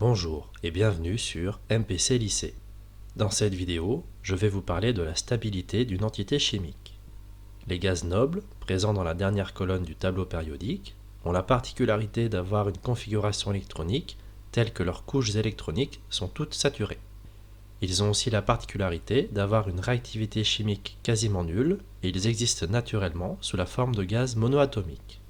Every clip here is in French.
Bonjour et bienvenue sur MPC Lycée. Dans cette vidéo, je vais vous parler de la stabilité d'une entité chimique. Les gaz nobles, présents dans la dernière colonne du tableau périodique, ont la particularité d'avoir une configuration électronique telle que leurs couches électroniques sont toutes saturées. Ils ont aussi la particularité d'avoir une réactivité chimique quasiment nulle et ils existent naturellement sous la forme de gaz monoatomiques.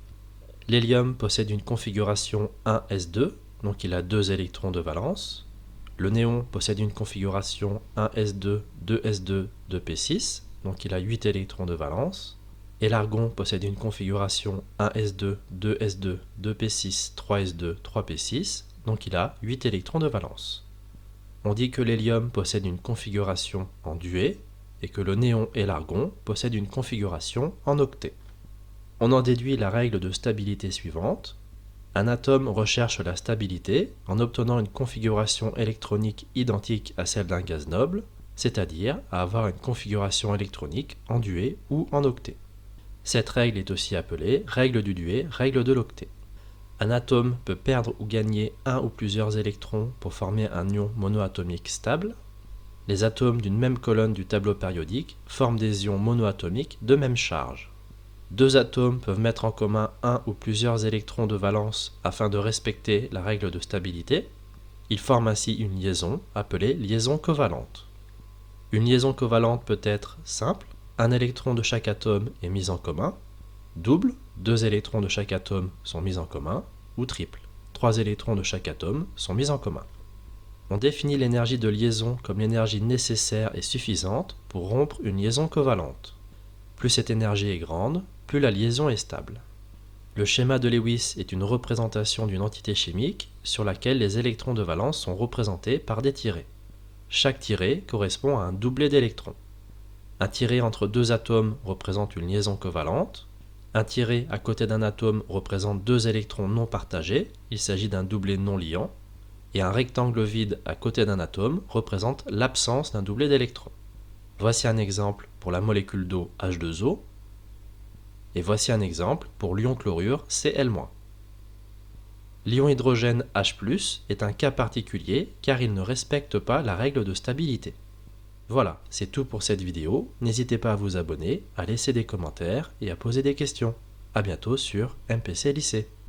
L'hélium possède une configuration 1s2, donc il a 2 électrons de valence. Le néon possède une configuration 1s2, 2s2, 2p6, donc il a 8 électrons de valence. Et l'argon possède une configuration 1s2, 2s2, 2p6, 3s2, 3p6, donc il a 8 électrons de valence. On dit que l'hélium possède une configuration en duet et que le néon et l'argon possèdent une configuration en octet. On en déduit la règle de stabilité suivante. Un atome recherche la stabilité en obtenant une configuration électronique identique à celle d'un gaz noble, c'est-à-dire à avoir une configuration électronique en duet ou en octet. Cette règle est aussi appelée règle du duet, règle de l'octet. Un atome peut perdre ou gagner un ou plusieurs électrons pour former un ion monoatomique stable. Les atomes d'une même colonne du tableau périodique forment des ions monoatomiques de même charge. Deux atomes peuvent mettre en commun un ou plusieurs électrons de valence afin de respecter la règle de stabilité. Ils forment ainsi une liaison appelée liaison covalente. Une liaison covalente peut être simple, un électron de chaque atome est mis en commun, double, deux électrons de chaque atome sont mis en commun, ou triple, trois électrons de chaque atome sont mis en commun. On définit l'énergie de liaison comme l'énergie nécessaire et suffisante pour rompre une liaison covalente. Plus cette énergie est grande, plus la liaison est stable. Le schéma de Lewis est une représentation d'une entité chimique sur laquelle les électrons de valence sont représentés par des tirets. Chaque tiret correspond à un doublet d'électrons. Un tiret entre deux atomes représente une liaison covalente. Un tiret à côté d'un atome représente deux électrons non partagés, il s'agit d'un doublet non liant. Et un rectangle vide à côté d'un atome représente l'absence d'un doublet d'électrons. Voici un exemple pour la molécule d'eau H2O. Et voici un exemple pour l'ion chlorure Cl-. L'ion hydrogène H+, est un cas particulier car il ne respecte pas la règle de stabilité. Voilà, c'est tout pour cette vidéo. N'hésitez pas à vous abonner, à laisser des commentaires et à poser des questions. A bientôt sur MPC Lycée.